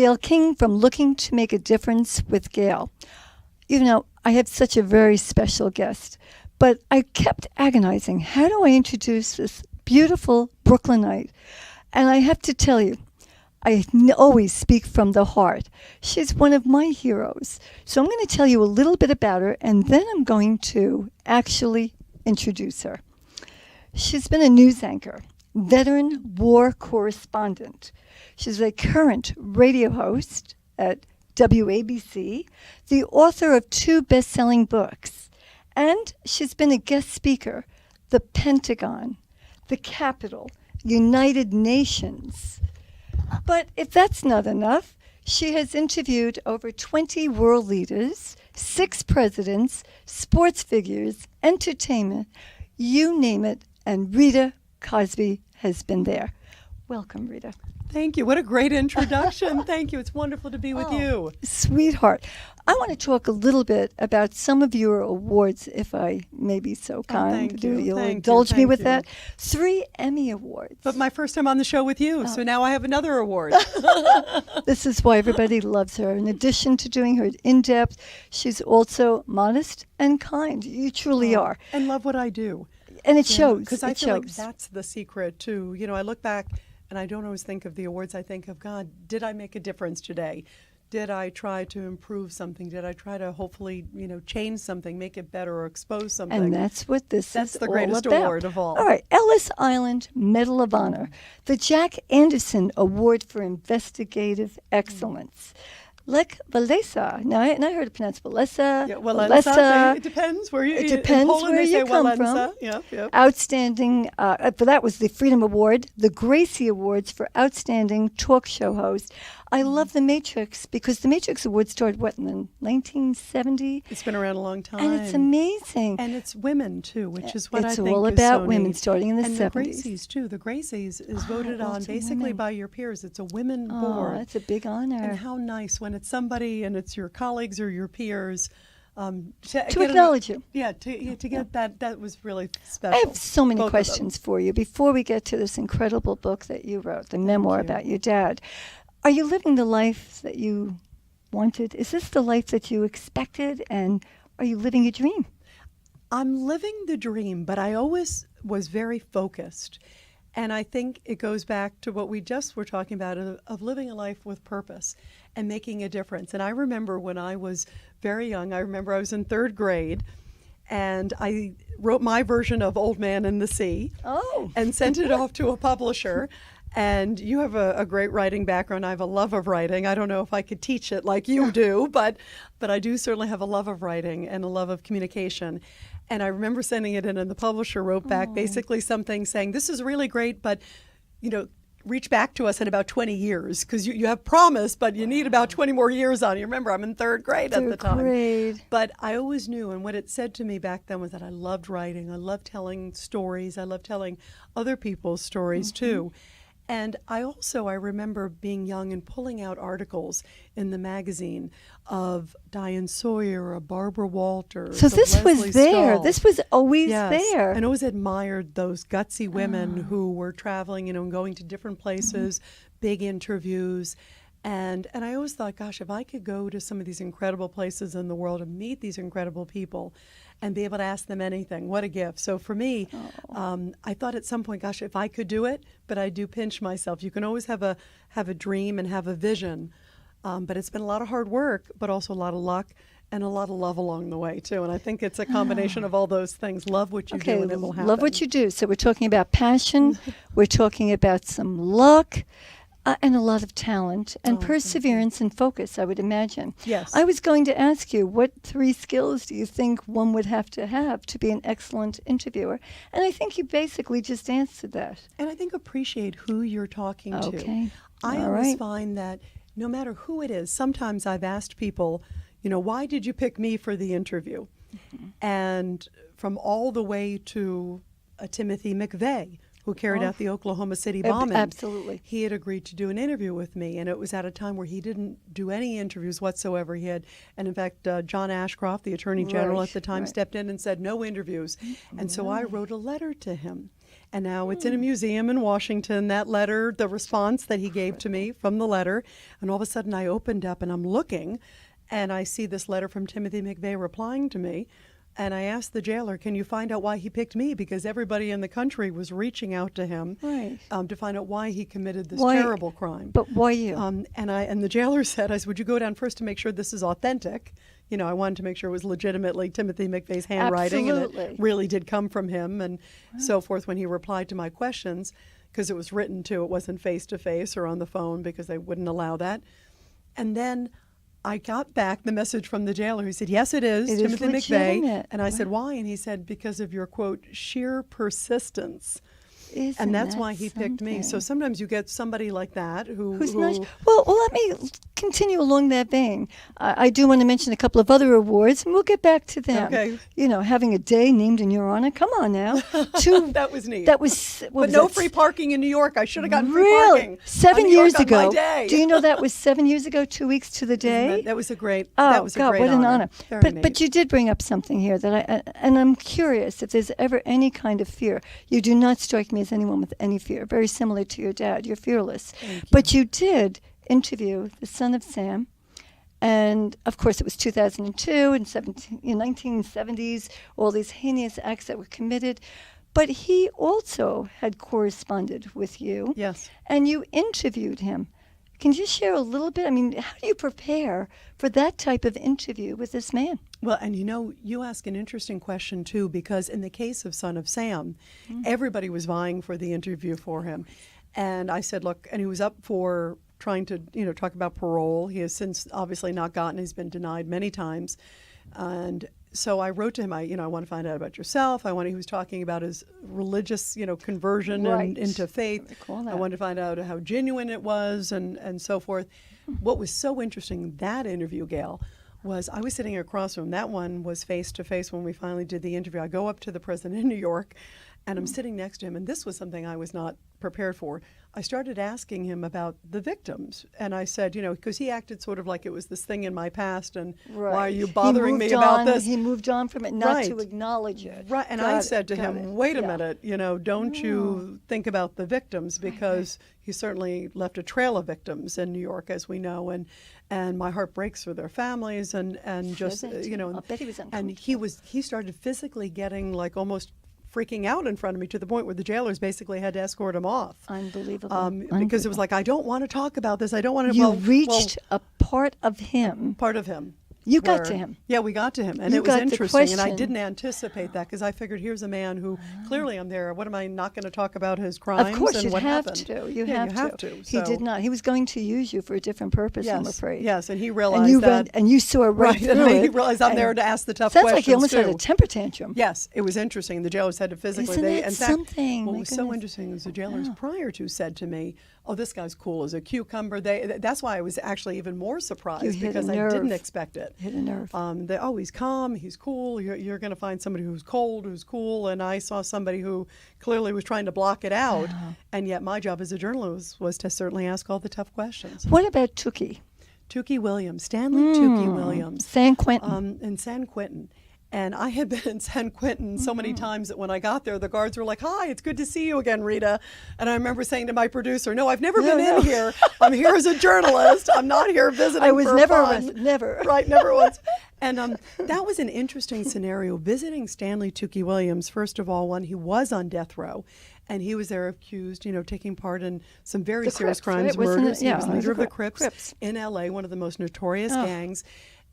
Gail King from Looking to Make a Difference with Gail. You know, I have such a very special guest, but I kept agonizing. How do I introduce this beautiful Brooklynite? And I have to tell you, I always speak from the heart. She's one of my heroes. So I'm going to tell you a little bit about her, and then I'm going to actually introduce her. She's been a news anchor, veteran war correspondent. She's a current radio host at WABC, the author of 2 best-selling books, and she's been a guest speaker, the Pentagon, the Capitol, United Nations. But if that's not enough, she has interviewed over 20 world leaders, 6 presidents, sports figures, entertainment, you name it, and Rita Cosby has been there. Welcome, Rita. Thank you. What a great introduction. Thank you. It's wonderful to be with you. Sweetheart. I want to talk a little bit about some of your awards, if I may be so kind. Thank you. You'll Thank indulge you. me Thank with you. that. 3 Emmy Awards. But my first time on the show with you, so now I have another award. This is why everybody loves her. In addition to doing her in-depth, she's also modest and kind. You truly are. And love what I do. And it shows. Because I It feel like shows. that's the secret, too. You know, I look back, and I don't always think of the awards. I think of, God, did I make a difference today? Did I try to improve something? Did I try to hopefully, change something, make it better, or expose something? And that's what this That's is the all greatest about. award of all. All right, Ellis Island Medal of Honor, the Jack Anderson Award for Investigative Excellence. Lech Walesa. Now, I heard it pronounced Walesa. Yeah, Walesa. It depends where you. It depends in Poland, where they you say come Walensa. from. Yep. Outstanding. But that was the Freedom Award, the Gracie Awards for Outstanding Talk Show Host. I love The Matrix because The Matrix Award started, what, in the 1970? It's been around a long time. And it's amazing. And it's women, too, which is what I It's think all is about so women neat. starting in the and 70s. the Gracies, too. The Gracies is voted on also basically women. by your peers. It's a women Oh, board. that's a big honor. And how nice when it's somebody and it's your colleagues or your peers. To acknowledge you. Yeah, to get that was really special. I have so many Both of questions for you before we get to this incredible book that you wrote, the memoir you. about your dad. Are you living the life that you wanted? Is this the life that you expected? And are you living a dream? I'm living the dream, but I always was very focused. And I think it goes back to what we just were talking about of living a life with purpose and making a difference. And I remember when I was very young, I was in 3rd grade, and I wrote my version of Old Man in the Sea and sent it off to a publisher. And you have a great writing background. I have a love of writing. I don't know if I could teach it like you do, but I do certainly have a love of writing and a love of communication. And I remember sending it in, and the publisher wrote back basically something saying, this is really great, but, reach back to us in about 20 years because you have promised, but you need about 20 more years on you. Remember, I'm in 3rd grade at the time. Grade. But I always knew, and what it said to me back then was that I loved writing. I loved telling stories. I loved telling other people's stories, too. And I remember being young and pulling out articles in the magazine of Diane Sawyer, of Barbara Walters. So of this Leslie was there. Stahl. This was always Yes. there. And I always admired those gutsy women who were traveling, and going to different places, big interviews. And I always thought, gosh, if I could go to some of these incredible places in the world and meet these incredible people and be able to ask them anything, what a gift. So for me, I thought at some point, gosh, if I could do it, but I do pinch myself. You can always have a dream and have a vision, but it's been a lot of hard work, but also a lot of luck and a lot of love along the way, too. And I think it's a combination of all those things. Love what you do and it will happen. Love what you do. So we're talking about passion. We're talking about some luck. And a lot of talent and perseverance and focus, I would imagine. Yes. I was going to ask you, what 3 skills do you think one would have to be an excellent interviewer? And I think you basically just answered that. And I think appreciate who you're talking to. Okay. I All always right. find that no matter who it is, sometimes I've asked people, why did you pick me for the interview? And from all the way to a Timothy McVeigh, who carried out the Oklahoma City bombing. Absolutely. He had agreed to do an interview with me, and it was at a time where he didn't do any interviews whatsoever. And in fact, John Ashcroft, the Attorney General at the time, stepped in and said, no interviews. And so I wrote a letter to him. And now it's in a museum in Washington, that letter, the response that he gave to me from the letter. And all of a sudden I opened up and I'm looking, and I see this letter from Timothy McVeigh replying to me. And I asked the jailer, can you find out why he picked me? Because everybody in the country was reaching out to him to find out why he committed this terrible crime. But why you? And the jailer said, I said, would you go down first to make sure this is authentic? You know, I wanted to make sure it was legitimately Timothy McVeigh's handwriting. Absolutely. And it really did come from him and so forth when he replied to my questions, because it was written too. It wasn't face-to-face or on the phone because they wouldn't allow that. And then I got back the message from the jailer. He said, yes, it is Timothy McVeigh. And I said, why? And he said, because of your, quote, sheer persistence. And that's why he picked me. So sometimes you get somebody like that who's nice. Well, let me continue along that vein. I do want to mention a couple of other awards, and we'll get back to them. Okay. You know, having a day named in your honor. Come on now. That was neat. That was. But no free parking in New York. I should have gotten free really? parking. 7 years ago. Do you know that was 7 years ago? 2 weeks to the day. That was a great. Oh that was God, a great what an honor! But you did bring up something here that and I'm curious if there's ever any kind of fear. You do not strike me as anyone with any fear. Very similar to your dad. You're fearless. But you did interview the son of Sam. And, of course, it was 2002 and 1970s, all these heinous acts that were committed. But he also had corresponded with you. Yes. And you interviewed him. Can you share a little bit? I mean, how do you prepare for that type of interview with this man? Well, and you know, you ask an interesting question, too, because in the case of Son of Sam, everybody was vying for the interview for him. And I said, look, and he was up for trying to, talk about parole. He has since obviously not gotten, he's been denied many times. And so I wrote to him, I want to find out about yourself. He was talking about his religious, conversion and into faith. I wanted to find out how genuine it was and so forth. What was so interesting, that interview, Gail, was I was sitting across from him. That one was face-to-face when we finally did the interview. I go up to the president in New York, and I'm sitting next to him, and this was something I was not prepared for. I started asking him about the victims, and I said, because he acted sort of like it was this thing in my past, and why are you bothering me about this? He moved on from it, not to acknowledge it. Right, and I said to him, wait a minute, don't you think about the victims, because he certainly left a trail of victims in New York, as we know, and my heart breaks for their families, and just, I'll bet he was uncomfortable. And he started physically getting like almost freaking out in front of me to the point where the jailers basically had to escort him off. Unbelievable. Because it was like, I don't want to talk about this. I don't want to. You reached a part of him. Part of him. You got to him. Yeah, we got to him. And it was interesting. And I didn't anticipate that because I figured here's a man who clearly I'm there. What am I not going to talk about his crimes? Of course, and you what have happened? to. You have to. He did not. He was going to use you for a different purpose, I'm afraid. Yes, and he realized that. And you saw right through and it. He realized I'm there to ask the tough questions. Sounds like he almost too. had a temper tantrum. Yes, it was interesting. The jailers had to physically. Isn't that in something? Fact, what was so interesting is the jailers prior to said to me, oh, this guy's cool as a cucumber. That's why I was actually even more surprised because I didn't expect it. Hit a nerve. He's calm, he's cool. You're going to find somebody who's cold, who's cool. And I saw somebody who clearly was trying to block it out. And yet my job as a journalist was to certainly ask all the tough questions. What about Tookie? Tookie Williams, Stanley Tookie Williams. San Quentin. In San Quentin. And I had been in San Quentin so many times that when I got there, the guards were like, hi, it's good to see you again, Rita. And I remember saying to my producer, no, I've never been in here. I'm here as a journalist. I'm not here visiting I was for never fun. arrested. Never. Right, never once. And that was an interesting scenario. Visiting Stanley Tookie Williams, first of all, he was on death row. And he was there accused, taking part in some very serious crimes, murders. He was leader of the Crips in L.A., one of the most notorious gangs.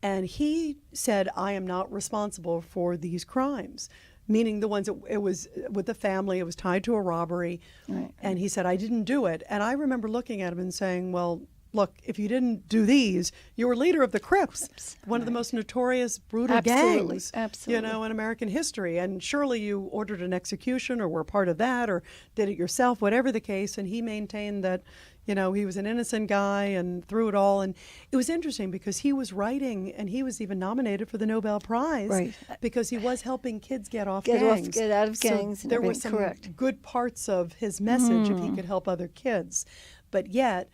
And he said, I am not responsible for these crimes, meaning the ones that it was with the family, it was tied to a robbery. Right. And he said, I didn't do it. And I remember looking at him and saying, well, look, if you didn't do these, you were leader of the Crips, one of the most notorious, brutal gangs, you know, in American history. And surely you ordered an execution or were part of that or did it yourself, whatever the case. And he maintained that, you know, he was an innocent guy and through it all. And it was interesting because he was writing, and he was even nominated for the Nobel Prize because he was helping kids get out of gangs. And there were some good parts of his message if he could help other kids. But yet,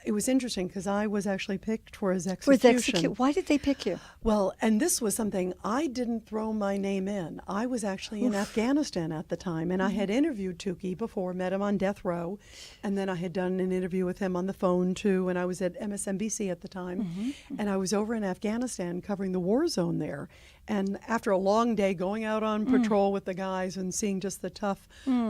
it was interesting because I was actually picked for his execution. Why did they pick you? Well, and this was something I didn't throw my name in. I was actually in Afghanistan at the time, and I had interviewed Tookie before, met him on death row, and then I had done an interview with him on the phone too, and I was at MSNBC at the time, and I was over in Afghanistan covering the war zone there. And after a long day going out on patrol with the guys and seeing just the tough,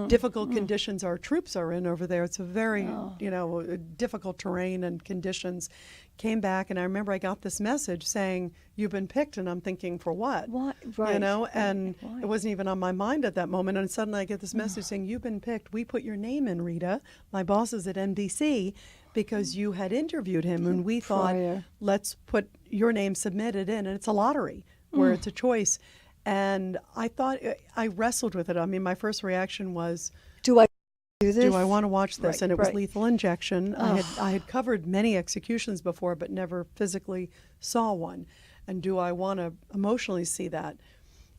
difficult conditions our troops are in over there, it's a very, you know, difficult terrain and conditions, came back, and I remember I got this message saying, "You've been picked," and I'm thinking, for what? What? Right. You know, and it wasn't even on my mind at that moment, and suddenly I get this message saying, "You've been picked. We put your name in, Rita, my bosses at NBC, because you had interviewed him, and we thought, let's put your name submitted in," and it's a lottery where it's a choice. And I thought, I wrestled with it. I mean, my first reaction was, do I do this? Do I want to watch this? And it was lethal injection. Oh. I had covered many executions before, but never physically saw one. And do I want to emotionally see that?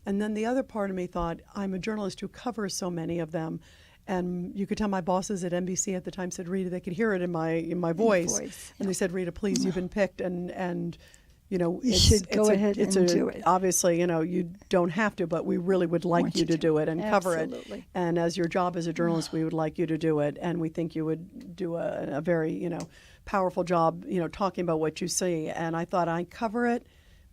And then the other part of me thought, I'm a journalist who covers so many of them. And you could tell my bosses at NBC at the time said, Rita, they could hear it in my voice. And they said, Rita, please, you've been picked. And you know, you should go ahead and do it. Obviously, you know, you don't have to, but we really would like you to do it and cover it. And as your job as a journalist, we would like you to do it. And we think you would do a very, you know, powerful job, you know, talking about what you see. And I thought, I cover it.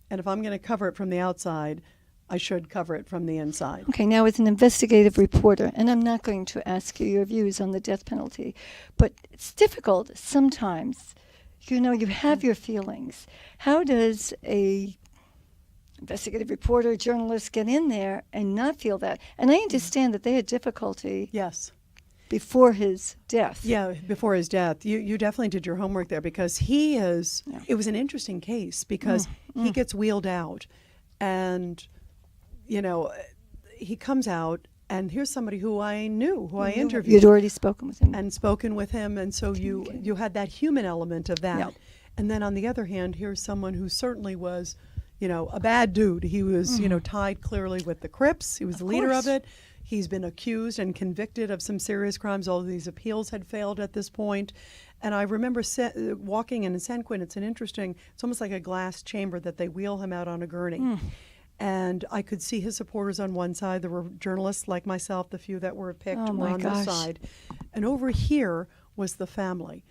And if I'm going to cover it from the outside, I should cover it from the inside. Okay, now as an investigative reporter, and I'm not going to ask you your views on the death penalty, but it's difficult sometimes. You know, you have your feelings. How does a investigative reporter, journalist get in there and not feel that? And I understand that they had difficulty before his death. Yeah, before his death. You definitely did your homework there because he is, it was an interesting case because he gets wheeled out and, you know, he comes out. And here's somebody who I knew, who I interviewed. You'd already spoken with him. And spoken with him, and so you had that human element of that. Yep. And then on the other hand, here's someone who certainly was, you know, a bad dude. He was, you know, tied clearly with the Crips. He was the leader of it. He's been accused and convicted of some serious crimes. All of these appeals had failed at this point. And I remember walking in San Quentin. It's almost like a glass chamber that they wheel him out on a gurney. And I could see his supporters on one side. There were journalists like myself, the few that were picked were on this side. And over here was the family.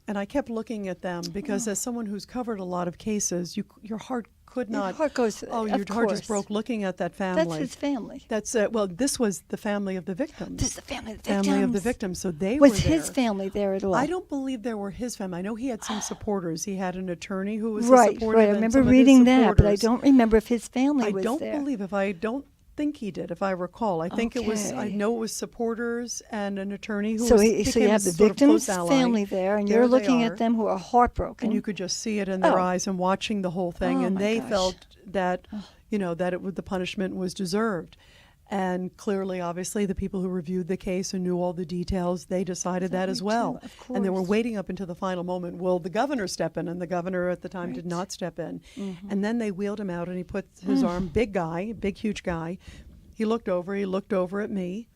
And I kept looking at them because as someone who's covered a lot of cases, your heart could not. Your heart goes. Your heart just broke looking at that family. That's his family. That's well. This was the family of the victims. This is the family of the victims. Family of the victims. So they were there. Was his family there at all? I don't believe there were his family. I know he had some supporters. He had an attorney who was right. a supporter. Right. I remember reading that, but I don't remember if his family was there. I don't think he did, if I recall. I think it was. I know it was supporters and an attorney who. So you have the victim's family there, and you're looking at them who are heartbroken, and you could just see it in their eyes and watching the whole thing, and they felt that, you know, that the punishment was deserved. And clearly, obviously, the people who reviewed the case and knew all the details, they decided that as well. And they were waiting up until the final moment. Will the governor step in? And the governor at the time did not step in. And then they wheeled him out, and he put his arm, big guy, big, huge guy. He looked over at me.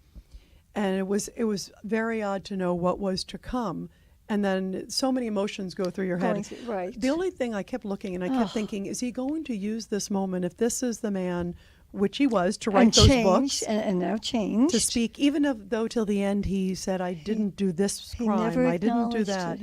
And it was very odd to know what was to come. And then so many emotions go through your head. The only thing I kept looking and I kept thinking, is he going to use this moment, if this is the man, which he was, to write those books and now changed to speak, even though till the end he said, I didn't do this crime, I didn't do that.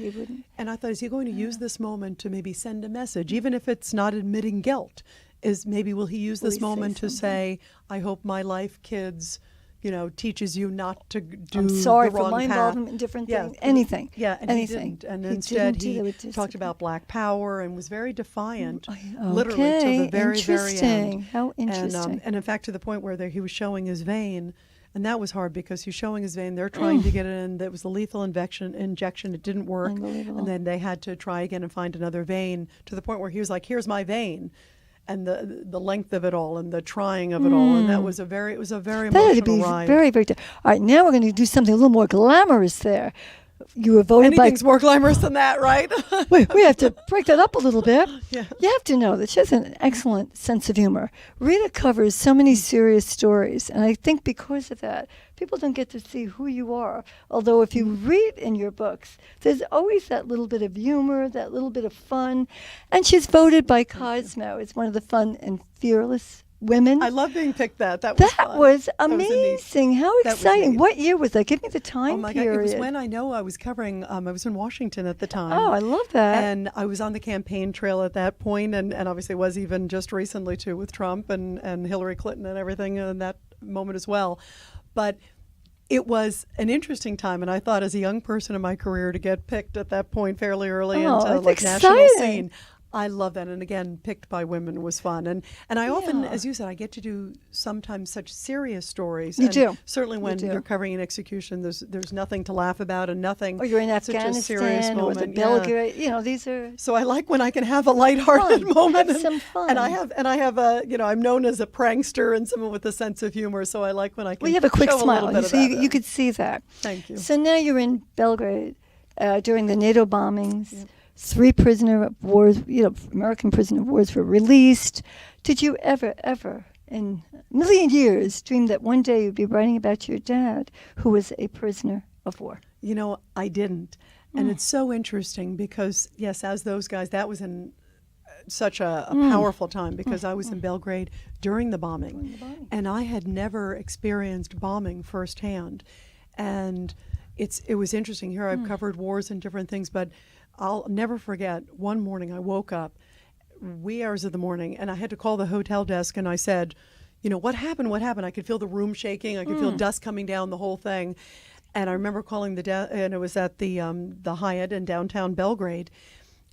And I thought, is he going to use this moment to maybe send a message, even if it's not admitting guilt? Will he use this moment to say, I hope my life, kids, you know, teaches you not to do I'm sorry the wrong for my path. Involvement in different things. Anything. Yeah, and anything. He didn't. And instead he talked about Black Power and was very defiant, literally to the very, very end. How interesting. And in fact, to the point where he was showing his vein, And that was hard because he's showing his vein. They're trying to get it in. That was a lethal injection. It didn't work. And then they had to try again and find another vein, to the point where he was like, here's my vein. And the length of it all and the trying of it all. And it was a very emotional ride. Very, very. All right, now we're going to do something a little more glamorous there. You were voted Anything's more glamorous than that, right? we have to break that up a little bit. Yeah. You have to know that she has an excellent sense of humor. Rita covers so many serious stories, and I think because of that, people don't get to see who you are. Although if you read in your books, there's always that little bit of humor, that little bit of fun. And she's voted by Cosmo as one of the fun and fearless women. I love being picked that. That was fun. That was amazing. How exciting. What year was that? Give me the time period. Oh, my God. It was when I was covering, I was in Washington at the time. Oh, I love that. And I was on the campaign trail at that point, and obviously was even just recently, too, with Trump and Hillary Clinton and everything in that moment as well. But it was an interesting time, and I thought as a young person in my career to get picked at that point fairly early into like national scene. I love that. And again, picked by women was fun. And I often, as you said, I get to do sometimes such serious stories. You do. Certainly when you're covering an execution, there's nothing to laugh about and nothing. Or you're in such a serious Afghanistan moment. or the Belgrade. You know, these are. So I like when I can have a lighthearted moment. Have some fun. And I have a, I'm known as a prankster and someone with a sense of humor. So I like when I can. Well, you have a quick show smile. A little bit So you could see that. Thank you. So now you're in Belgrade during the NATO bombings. Yep. 3 prisoner of wars, American prisoner of wars were released. Did you ever, in a million years, dream that one day you'd be writing about your dad, who was a prisoner of war? I didn't. And it's so interesting because, yes, as those guys, that was in such a powerful time because I was in Belgrade during the bombing. And I had never experienced bombing firsthand. And it was interesting. Here I've covered wars and different things, but I'll never forget one morning I woke up, wee hours of the morning, and I had to call the hotel desk, and I said, what happened? What happened? I could feel the room shaking. I could feel dust coming down, the whole thing. And I remember calling and it was at the Hyatt in downtown Belgrade.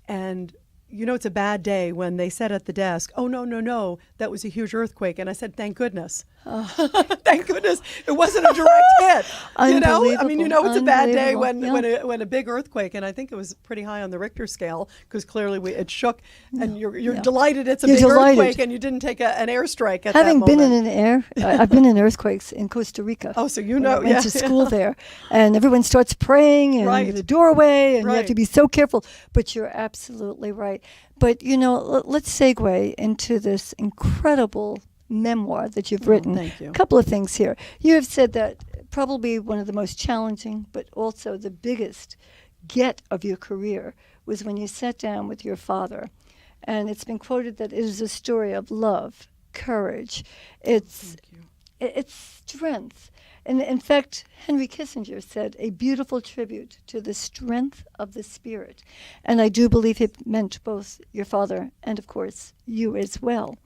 And it's a bad day when they said at the desk, oh, no, that was a huge earthquake. And I said, thank goodness. Thank goodness it wasn't a direct hit. It's a bad day when a big earthquake, and I think it was pretty high on the Richter scale because clearly it shook, and you're delighted it's a big earthquake and you didn't take an airstrike at Having that moment. Been in an air, I've been in earthquakes in Costa Rica. Oh, so I went to school there, and everyone starts praying in the doorway, and you have to be so careful. But you're absolutely right. But let's segue into this incredible memoir that you've written. Thank you. A couple of things here. You have said that probably one of the most challenging, but also the biggest get of your career was when you sat down with your father. And it's been quoted that it is a story of love, courage. It's strength. And in fact, Henry Kissinger said, a beautiful tribute to the strength of the spirit. And I do believe it meant both your father and, of course, you as well.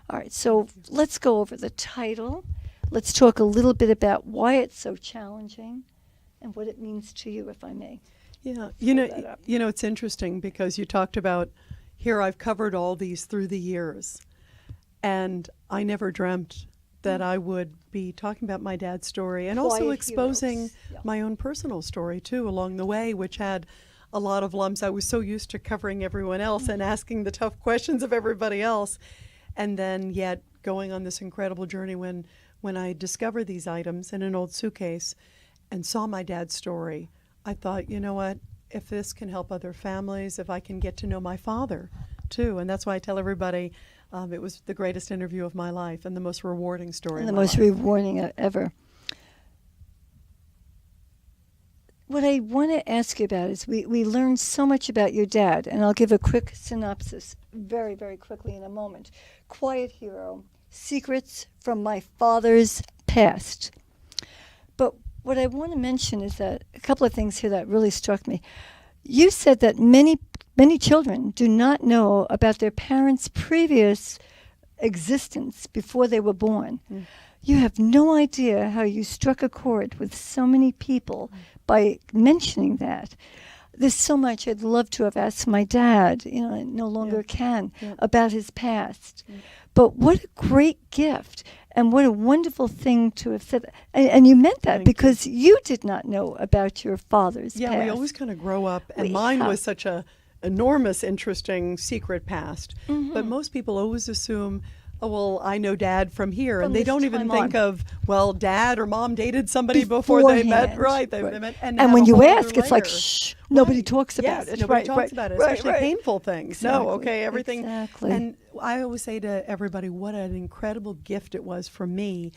All right, so let's go over the title. Let's talk a little bit about why it's so challenging and what it means to you, if I may. Yeah, it's interesting because you talked about, here I've covered all these through the years, and I never dreamt that I would be talking about my dad's story and also exposing my own personal story, too, along the way, which had a lot of lumps. I was so used to covering everyone else and asking the tough questions of everybody else. And then yet going on this incredible journey when I discovered these items in an old suitcase and saw my dad's story, I thought, you know what, if this can help other families, if I can get to know my father, too. And that's why I tell everybody it was the greatest interview of my life and the most rewarding story and the most rewarding ever. What I want to ask you about is we learned so much about your dad, and I'll give a quick synopsis very, very quickly in a moment. Quiet hero, secrets from my father's past. But what I want to mention is that a couple of things here that really struck me. You said that many children do not know about their parents' previous existence before they were born. You have no idea how you struck a chord with so many people by mentioning that. There's so much I'd love to have asked my dad, I no longer can, about his past. But what a great gift. And what a wonderful thing to have said. And you meant that Thank because you did not know about your father's Yeah, past. we always kind of grow up, and mine was such a enormous, interesting secret past. But most people always assume, oh, well, I know Dad from here, From and they this don't even time think on. of, well, Dad or Mom dated somebody before they met, Beforehand. right? They met, And have when a you whole ask, other it's like, layer. shh, nobody Right. talks about Yes, it. nobody Right, talks right, about it, right, especially right. painful things. Exactly. No, okay, everything. Exactly. And I always say to everybody what an incredible gift it was for me,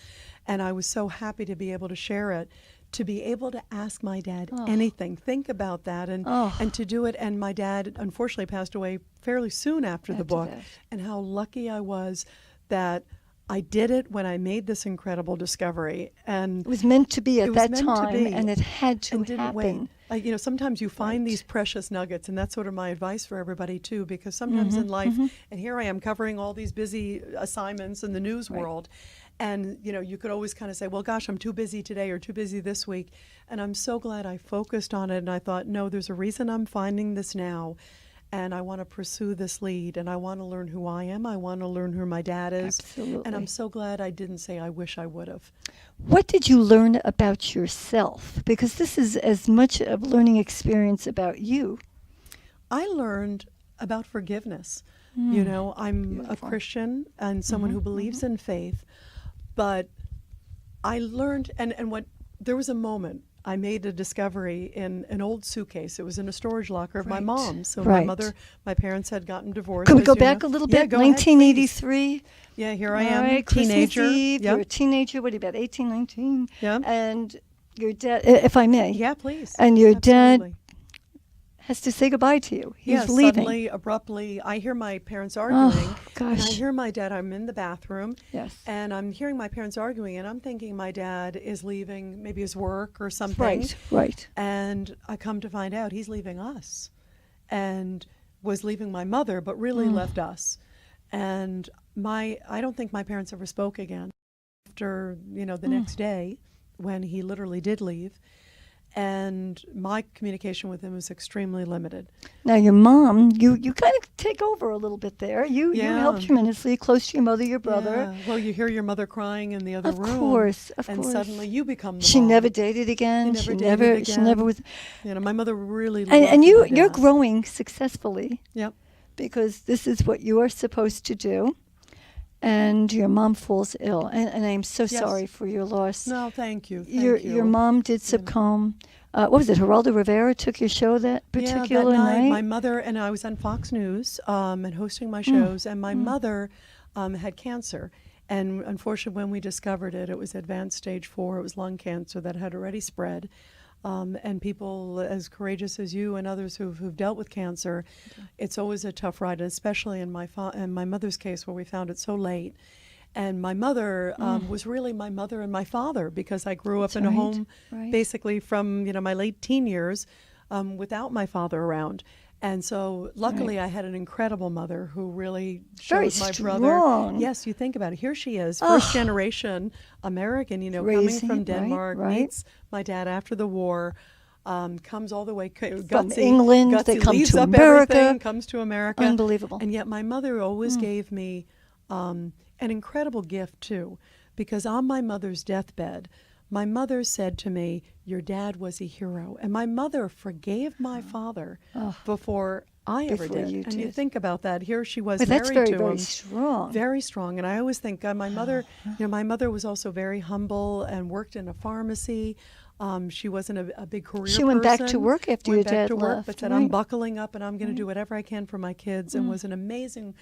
and I was so happy to be able to share it. To be able to ask my dad anything, think about that, and to do it. And my dad unfortunately passed away fairly soon after the book, that. and how lucky I was that I did it when I made this incredible discovery. And It was meant to be it at was that meant to time, be, and it had to and didn't happen. wait. Sometimes you find Right. these precious nuggets, and that's sort of my advice for everybody too, because sometimes in life, and here I am covering all these busy assignments in the news world, and you could always kind of say, well, gosh, I'm too busy today or too busy this week. And I'm so glad I focused on it, and I thought, no, there's a reason I'm finding this now. And I want to pursue this lead, and I want to learn who I am. I want to learn who my dad is. Absolutely. And I'm so glad I didn't say I wish I would have. What did you learn about yourself? Because this is as much a learning experience about you. I learned about forgiveness. I'm Beautiful. a Christian and someone who believes in faith, but I learned, and there was a moment I made a discovery in an old suitcase. It was in a storage locker of my Right. mom's. So Right. my parents had gotten divorced. Could we as go you back know. a little Yeah, bit? go ahead, please. 1983. Yeah, here I All am, right, teenager. Christmas Eve. Yep. You're a teenager. What are you, about 18, 19? Yeah. And your dad, if I may. Yeah, please. And your dad Absolutely. has to say goodbye to you. He's Yeah, leaving. suddenly, abruptly, I hear my parents arguing. Oh, And I gosh. hear my dad, I'm in the bathroom. Yes. And I'm hearing my parents arguing, and I'm thinking my dad is leaving maybe his work or something. Right, right. And I come to find out he's leaving us, and was leaving my mother, but really left us. And I don't think my parents ever spoke again after, the next day when he literally did leave. And my communication with him was extremely limited. Now, your mom, you kind of take over a little bit there. You Yeah. helped tremendously, close to your mother, your brother. Yeah. Well, you hear your mother crying in the other Of room. course, of and course. suddenly you become the She mom. never dated again. She She never dated She again. never was. My mother really And loved my you're dad. growing successfully Yep. because this is what you are supposed to do. And your mom falls ill, and I'm so Yes. sorry for your loss. No, thank you. Thank your you. your mom did succumb. What was it? Geraldo Rivera took your show that particular that night, night. my mother and I was on Fox News and hosting my shows, and my mother had cancer. And unfortunately, when we discovered it, it was advanced stage 4. It was lung cancer that had already spread. And people as courageous as you and others who've dealt with cancer, it's always a tough ride, especially in my mother's case where we found it so late. And my mother was really my mother and my father, because I grew up in a right, home right. basically from my late teen years without my father around. And so luckily I had an incredible mother who really Very showed my strong. brother. Yes, you think about it. Here she is, first generation American, coming Raising, from right, Denmark, right. meets my dad after the war, comes all the way, From England, they come leaves to up America. everything, comes to America. Unbelievable. And yet my mother always gave me an incredible gift too, because on my mother's deathbed, my mother said to me, your dad was a hero. And my mother forgave my father before I ever Before did. you And you did. think about that. Here she was But married that's very, to very him. strong. Very strong. And I always think my mother, my mother was also very humble and worked in a pharmacy. She wasn't a big career person. She went back to work after your Went back dad to work, left, but said, right. I'm buckling up and I'm going to do whatever I can for my kids, and was an amazing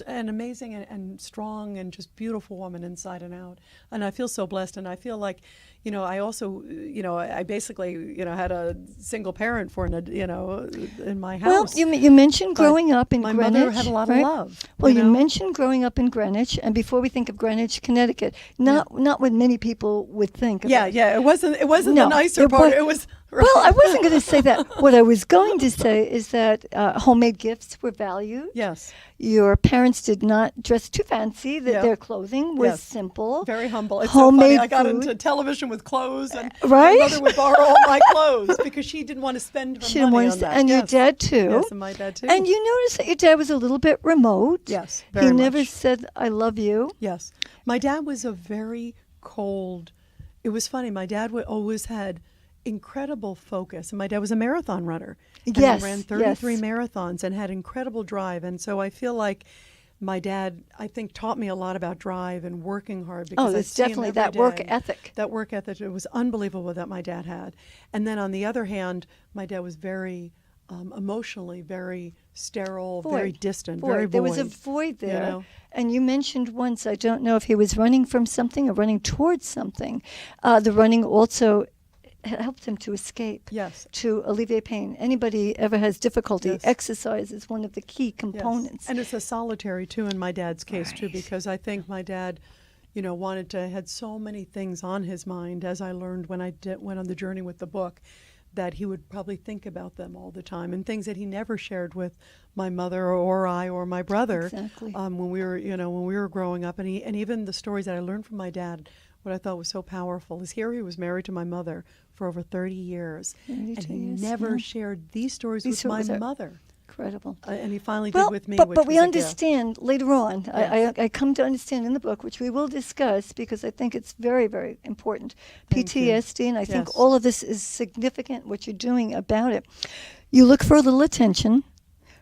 and strong and just beautiful woman inside and out. And I feel so blessed, and I feel like, I also, I basically, had a single parent in my house. Well, you mentioned But growing up in my Greenwich. mother had a lot of right? love. Well, you you know? mentioned growing up in Greenwich, and before we think of Greenwich, Connecticut, not what many people would think. Yeah, about. yeah. It wasn't No, the nicer it part. wa- Well, I wasn't going to say that. What I was going to say is that homemade gifts were valued. Yes. Your parents did not dress too fancy, that Yeah. their clothing was Yes. simple. Very humble. It's Homemade so funny. I got food. into television with clothes, and Right? my mother would borrow all my clothes because she didn't want to spend her She didn't money want on to, that. and your Yes. dad too. Yes, and my dad too. And you noticed that your dad was a little bit remote. Yes, He very never much. said, I love you. Yes. My dad was a very cold. It was funny. My dad always had incredible focus. And my dad was a marathon runner. And Yes, he ran 33 yes. marathons and had incredible drive. And so I feel like my dad, I think, taught me a lot about drive and working hard. Because Oh, I'd there's see him definitely every that work day. ethic. That work ethic, it was unbelievable that my dad had. And then on the other hand, my dad was very emotionally very sterile, very distant, very void. There was a void there. You know? And you mentioned once, I don't know if he was running from something or running towards something. The running also helped him to escape, Yes. to alleviate pain. Anybody ever has difficulty, Yes. exercise is one of the key Yes. components. And it's a solitary too in my dad's case too, Right. because I think my dad, had so many things on his mind, as I learned when I went on the journey with the book, that he would probably think about them all the time, and things that he never shared with my mother or I or my brother. Exactly. When we were growing up, and even the stories that I learned from my dad. What I thought was so powerful is here he was married to my mother for over 30 years, 32 and he years, never yeah. shared these stories These with my stories are mother. Incredible. And he finally Well, did with me. but which we was a gift. understand later on. Yes. I come to understand in the book, which we will discuss because I think it's very, very important. Thank you. PTSD, and I think Yes. all of this is significant. What you're doing about it, you look for a little attention,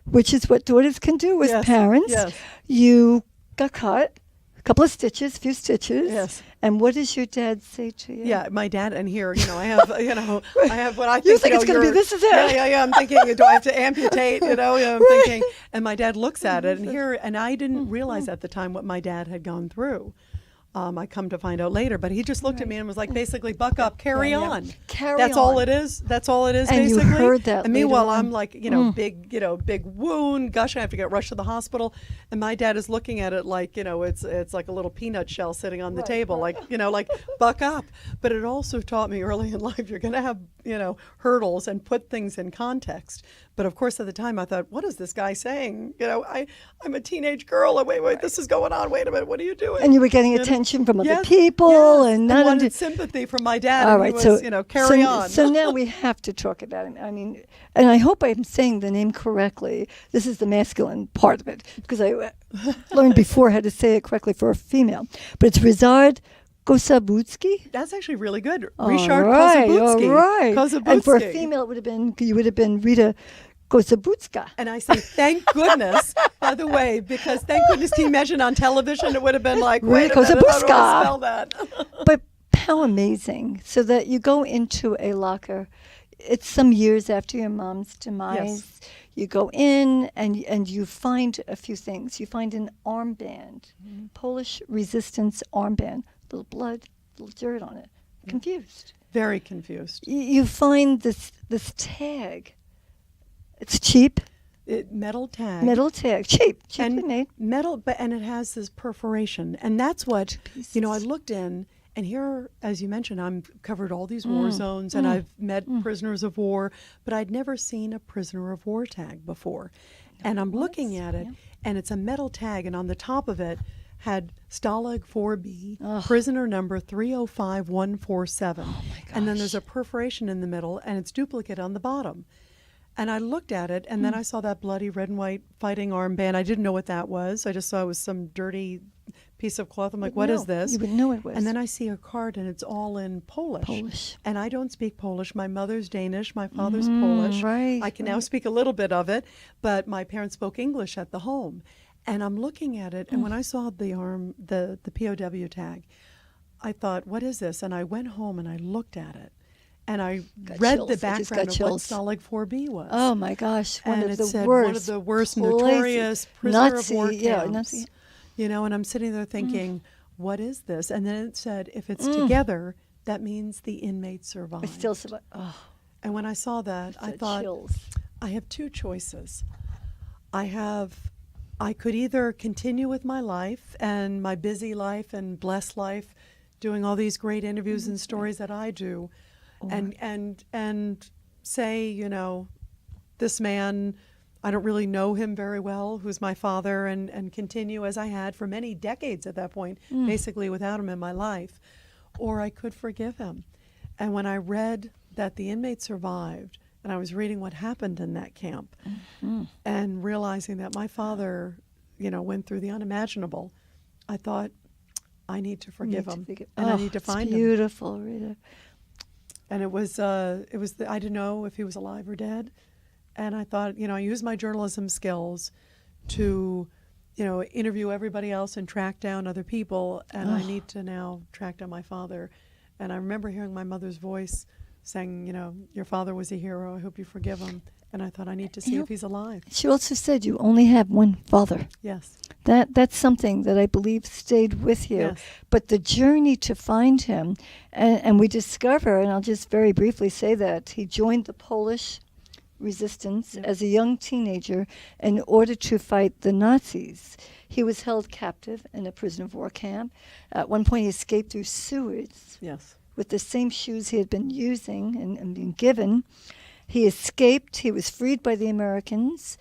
which is what daughters can do as Yes, parents. yes. You got cut, a couple of stitches, a few stitches. Yes. And what does your dad say to you? Yeah, my dad, and here, I have, I have what I think. You think it's going to be you're- this is it? Yeah. I'm thinking, do I have to amputate? I'm thinking, and my dad looks at it, and I didn't realize at the time what my dad had gone through. I come to find out later, but he just looked at me and was like, basically, buck up, carry Yeah, yeah. on. Carry That's on. all it is. That's all it is, And you basically. heard that And meanwhile, later on. I'm like, big wound, gushing. I have to get rushed to the hospital, and my dad is looking at it like, it's like a little peanut shell sitting on the table, like buck up. But it also taught me early in life you're going to have hurdles and put things in context. But of course, at the time, I thought, what is this guy saying? I'm a teenage girl. And wait, this is going on. Wait a minute, what are you doing? And you were getting attention from other Yes, people, yes, and not wanted under- sympathy from my dad. All and right, he was, carry on. So now we have to talk about it. I mean, and I hope I'm saying the name correctly. This is the masculine part of it, because I learned before how to say it correctly for a female. But it's Rizard Kosabutsky. That's actually really good. All Richard right, Kosabutsky. all right. Kosabutsky. And for a female, you would have been Rita Kosabutska. And I say, thank goodness, by the way, because thank goodness Team Mentioned on television, it would have been like, wait a minute, how do I Kosabuska. spell that? But how amazing. So that you go into a locker. It's some years after your mom's demise. Yes. You go in and you find a few things. You find an armband, Polish resistance armband, little blood, little dirt on it. Confused. Very confused. You find this tag. It's cheap. Metal tag. Metal tag. Cheaply and made. metal, and it has this perforation. And that's what, pieces. I looked in, and here, as you mentioned, I've covered all these war zones, and I've met prisoners of war, but I'd never seen a prisoner of war tag before. And I'm looking at it, and it's a metal tag, and on the top of it had Stalag 4B, prisoner number 305147. Oh my And then gosh. there's a perforation in the middle, and it's duplicate on the bottom. And I looked at it, and then I saw that bloody red and white fighting armband. I didn't know what that was. I just saw it was some dirty piece of cloth. I'm like, what is this? You wouldn't know it was. And then I see a card, and it's all in Polish. And I don't speak Polish. My mother's Danish. My father's Polish. right, I can now speak a little bit of it, but my parents spoke English at the home. And I'm looking at it, and when I saw the POW tag, I thought, what is this? And I went home, and I looked at it. And I read chills. the I just got background of what chills. Stalag 4B was. Oh my gosh! One And of it the said worst. one of the worst places. notorious prisoner Nazi, of war camps. yeah, Nazi. And I'm sitting there thinking, what is this? And then it said, if it's together, that means the inmate survived. I still survive. Oh, And when I saw that, I thought, chills. I have two choices. I could either continue with my life and my busy life and blessed life, doing all these great interviews and stories that I do, and say, you know, this man, I don't really know him very well, who's my father, and continue as I had for many decades at that point, basically without him in my life. Or I could forgive him. And when I read that the inmate survived, and I was reading what happened in that camp, and realizing that my father, you know, went through the unimaginable, I thought, I need to forgive him, and I need to find him. Beautiful, Rita. And it was I didn't know if he was alive or dead. And I thought, you know, I used my journalism skills to, you know, interview everybody else and track down other people. And I need to now track down my father. And I remember hearing my mother's voice saying, you know, your father was a hero. I hope you forgive him. And I thought, I need to see if he's alive. She also said you only have one father. Yes. That's something that I believe stayed with you. Yes. But the journey to find him, and we discover, and I'll just very briefly say that, he joined the Polish resistance as a young teenager in order to fight the Nazis. He was held captive in a prisoner of war camp. At one point he escaped through sewers with the same shoes he had been using and been given. He escaped. He was freed by the Americans,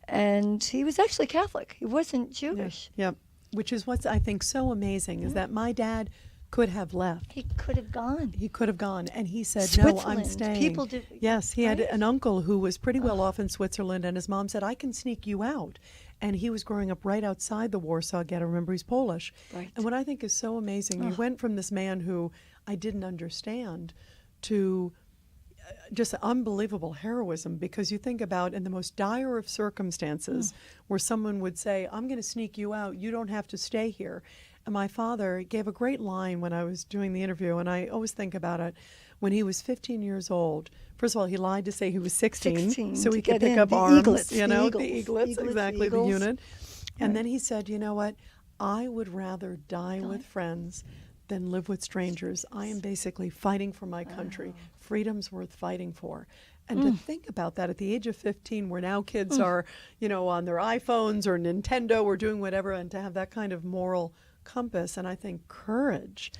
and he was actually Catholic. He wasn't Jewish. Yeah. Which is what's, I think, so amazing, is that my dad could have left. He could have gone. He could have gone, and he said, Switzerland. no, I'm staying. People do. Yes, he had an uncle who was pretty well off in Switzerland, and his mom said, I can sneak you out. And he was growing up right outside the Warsaw Ghetto. Remember, he's Polish. Right. And what I think is so amazing, you went from this man who I didn't understand to just unbelievable heroism, because you think about in the most dire of circumstances where someone would say, I'm going to sneak you out. You don't have to stay here. And my father gave a great line when I was doing the interview, and I always think about it. When he was 15 years old, first of all, he lied to say he was 16 so he could pick up arms, eaglets, you know, the the eaglets, exactly, eagles. the unit. And then he said, you know what, I would rather die with friends than live with strangers. I am basically fighting for my country. Freedom's worth fighting for. And to think about that at the age of 15, where now kids are, you know, on their iPhones or Nintendo or doing whatever, and to have that kind of moral compass, and I think courage,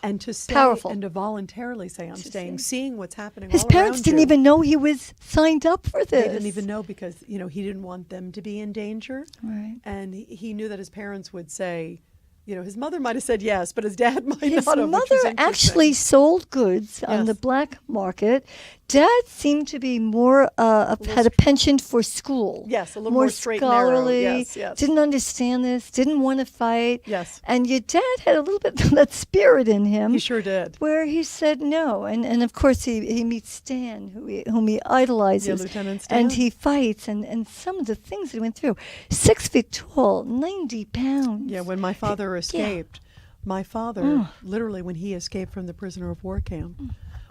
and to stay powerful. and to voluntarily say, I'm staying, seeing what's happening His all parents around didn't you. even know he was signed up for this. They didn't even know, because, you know, he didn't want them to be in danger. Right. And he knew that his parents would say, you know, his mother might have said yes, but his dad might His not have. mother which was interesting. actually sold goods on the black market. Dad seemed to be more had a penchant for school. Yes, a little more straight and narrow. scholarly. Yes. Didn't understand this. Didn't want to fight. Yes. And your dad had a little bit of that spirit in him. He sure did. Where he said no, and of course he meets Stan, whom he idolizes. Yeah, Lieutenant Stan. And he fights, and some of the things that he went through. 6 feet tall, 90 pounds. Yeah, when my father escaped, my father, literally when he escaped from the prisoner of war camp,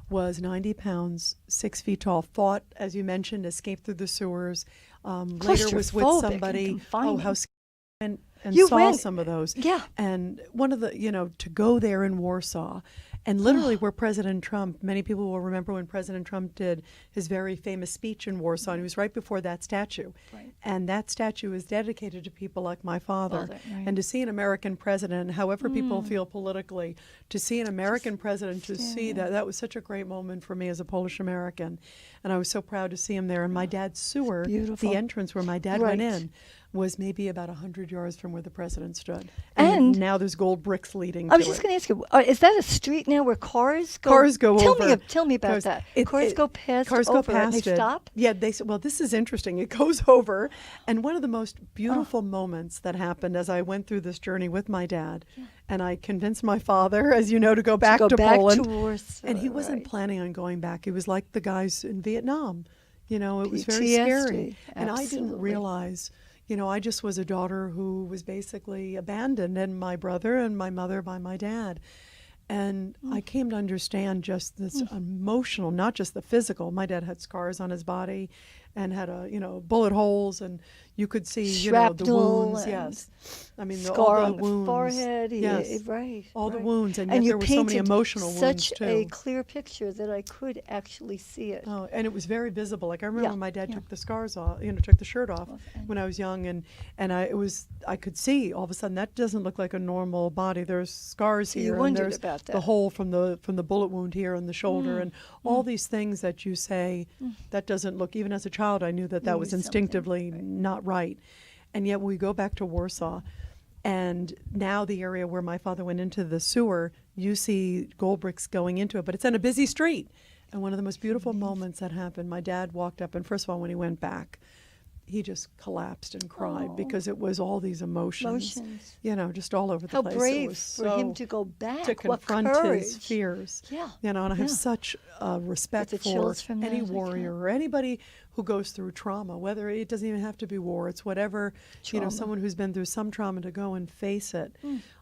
was 90 pounds, 6 feet tall, fought, as you mentioned, escaped through the sewers, later was with Claustrophobic somebody, and confining. how and You saw went- some of those. Yeah. And one of the, you know, to go there in Warsaw, and literally where President Trump, many people will remember when President Trump did his very famous speech in Warsaw, and he was right before that statue. Right. And that statue is dedicated to people like my father. Right. And to see an American president, however people feel politically, to see an American president, to see that was such a great moment for me as a Polish American. And I was so proud to see him there. And my dad's sewer, beautiful. the entrance where my dad Right. went in, was maybe about 100 yards from where the president stood. And now there's gold bricks leading I was to just it. going to ask you, is that a street now where cars go? Cars go over. Tell me about that. Cars go past Cars over go past and they it. stop? Yeah, they said, well, this is interesting. It goes over. And one of the most beautiful moments that happened as I went through this journey with my dad, and I convinced my father, as you know, to go back to Poland. To Warsaw, and he wasn't right. planning on going back. He was like the guys in Vietnam. You know, it was very PTSD, scary. And I didn't absolutely. realize, you know, I just was a daughter who was basically abandoned, and my brother and my mother by my dad. And I came to understand just this emotional, not just the physical. My dad had scars on his body, and had bullet holes, and you could see, the Shrapnel wounds. and Yes. I mean, scar all the on the wounds. forehead. Yes. Right. All the right. wounds, and And yet you there were so many painted emotional wounds, such too. a clear picture that I could actually see it. Oh, and it was very visible. Like I remember Yeah, when my dad yeah. took the scars off, took the shirt off And- when I was young, and I could see all of a sudden that doesn't look like a normal body. There's scars So you here, and wondered there's about the that. hole from the bullet wound here on the shoulder, and all these things that you say that doesn't look. Even as a child, I knew that You was knew something, instinctively right. not right, and yet when we go back to Warsaw. And now the area where my father went into the sewer, you see gold bricks going into it, but it's on a busy street. And one of the most beautiful moments that happened, my dad walked up, and first of all, when he went back, he just collapsed and cried Oh. because it was all these emotions, just all over the How place. brave It was for him to go back. to What confront courage. his fears. Yeah. And I have Yeah. such respect Get the for chills from any that, I warrior can't. or anybody who goes through trauma, whether it doesn't even have to be war, it's whatever, Trauma. someone who's been through some trauma to go and face it.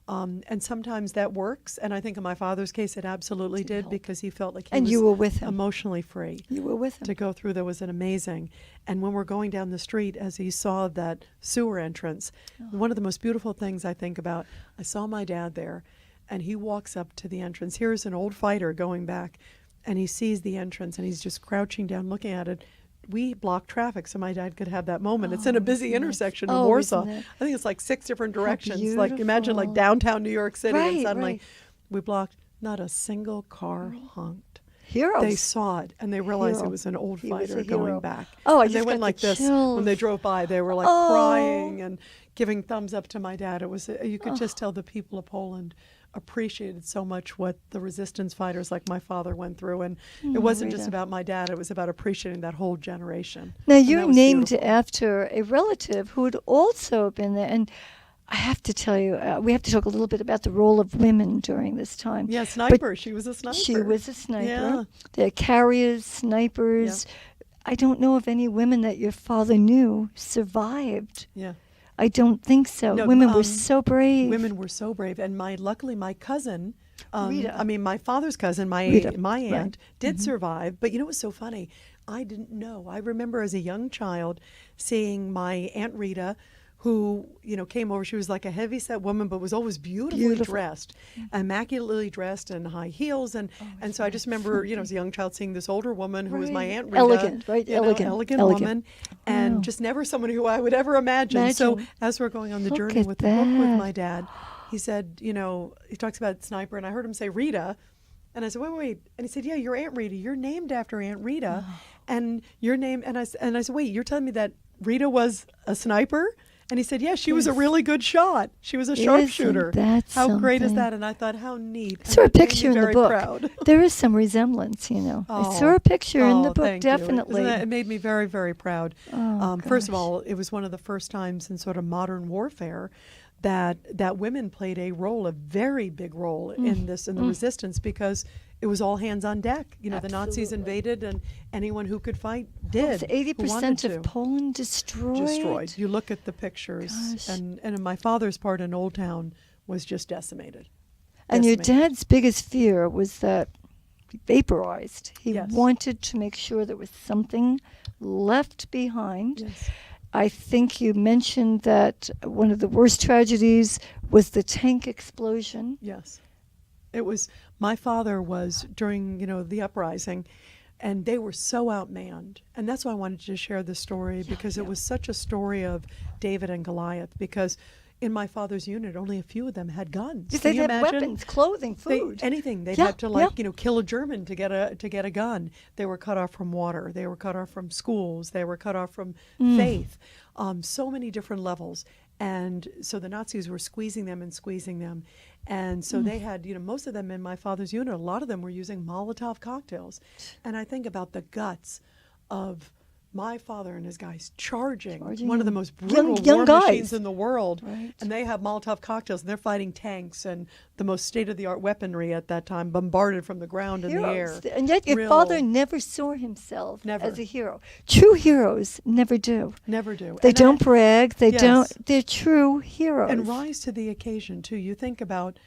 And sometimes that works. And I think in my father's case, it absolutely did help. because he felt like he And was you were with him. emotionally free You were with him. to go through. That was an amazing. And when we're going down the street, as he saw that sewer entrance, one of the most beautiful things I think about, I saw my dad there, and he walks up to the entrance. Here's an old fighter going back, and he sees the entrance, and he's just crouching down looking at it. We blocked traffic so my dad could have that moment. It's in a busy isn't that- intersection in oh, Warsaw. isn't that- I think it's like 6 different directions. Like imagine like beautiful. downtown New York City, and Right, suddenly right. we blocked. Not a single car honked. Heroes. They saw it and they realized Hero. it was an old He was fighter a going hero. back. Oh, I and they just went got like the this when they chills. drove by. They were like Oh. crying and giving thumbs up to my dad. It was you could just tell the people of Poland appreciated so much what the resistance fighters like my father went through, and it wasn't just Rita. about my dad. It was about appreciating that whole generation. Now, And you're that was named beautiful. after a relative who had also been there. And I have to tell you, we have to talk a little bit about the role of women during this time. Yeah, sniper. She was a sniper. She was a sniper. Yeah. They're carriers, snipers. I don't know of any women that your father knew survived. Yeah. I don't think so. No, Women were so brave. Women were so brave, and luckily my cousin, Rita. I mean my father's cousin, my Rita, aunt, right. Mm-hmm. did survive. But it was so funny. I didn't know. I remember as a young child seeing my Aunt Rita, who came over. She was like a heavy-set woman, but was always beautifully dressed, immaculately dressed, in high heels, and so I just remember as a young child seeing this older woman who was my Right. Aunt Rita, Elegant, right? Elegant. elegant woman, and Wow. just never someone who I would ever imagine. So Imagine. as we're going on the Look journey at with the book with that. my dad, he said, he talks about sniper, and I heard him say Rita, and I said, wait, and he said, yeah, you're Aunt Rita. You're named after Aunt Rita, and your name, and I said, wait, you're telling me that Rita was a sniper? And he said, yeah, she was a Yes. really good shot. She was a sharpshooter. Isn't that How great is something? that? And I thought, how neat. I saw a And it made me picture in the very book. proud. There is some resemblance, I saw a picture in the book, thank you. definitely. It made me very, very proud. Oh, First of gosh. all, it was one of the first times in sort of modern warfare that women played a very big role in the resistance, because it was all hands on deck. The Nazis Absolutely. invaded, and anyone who could fight did. So who wanted 80% to. of Poland destroyed. You look at the pictures, Gosh. and in my father's part in Old Town was just decimated. And your Decimated. dad's biggest fear was that he vaporized. He Yes. wanted to make sure there was something left behind. Yes. I think you mentioned that one of the worst tragedies was the tank explosion. Yes. It was, my father was during, the uprising, and they were so outmanned. And that's why I wanted to share this story, because it was such a story of David and Goliath, because in my father's unit, only a few of them had guns. Because Can they you had imagine? weapons, clothing, food. Anything. They'd Yeah, have to kill a German to get a gun. They were cut off from water. They were cut off from schools. They were cut off from faith. So many different levels. And so the Nazis were squeezing them. And so they had, most of them in my father's unit, a lot of them were using Molotov cocktails. And I think about the guts of my father and his guys charging one of the most brutal young war guys. machines in the world. Right. And they have Molotov cocktails, and they're fighting tanks and the most state-of-the-art weaponry at that time, bombarded from the ground and the air. Heroes. And yet your Real- father never saw himself Never. as a hero. True heroes never do. Never do. They And don't brag. They Yes. don't. They're true heroes. and rise to the occasion, too. You think about,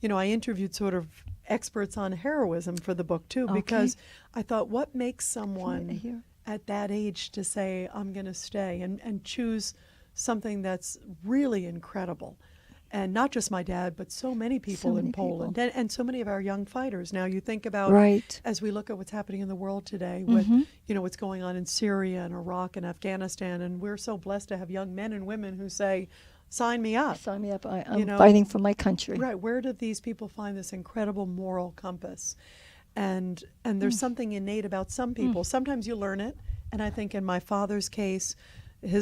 I interviewed sort of experts on heroism for the book, too, Okay. because I thought, what makes I someone hear. at that age to say, I'm going to stay and choose something that's really incredible. And not just my dad, but so many people in Poland and so many of our young fighters. Now you think about, as we look at what's happening in the world today with, what's going on in Syria and Iraq and Afghanistan, and we're so blessed to have young men and women who say, sign me up. Sign me up. I'm fighting for my country. Right. Where do these people find this incredible moral compass? And there's something innate about some people. Sometimes you learn it. And I think in my father's case,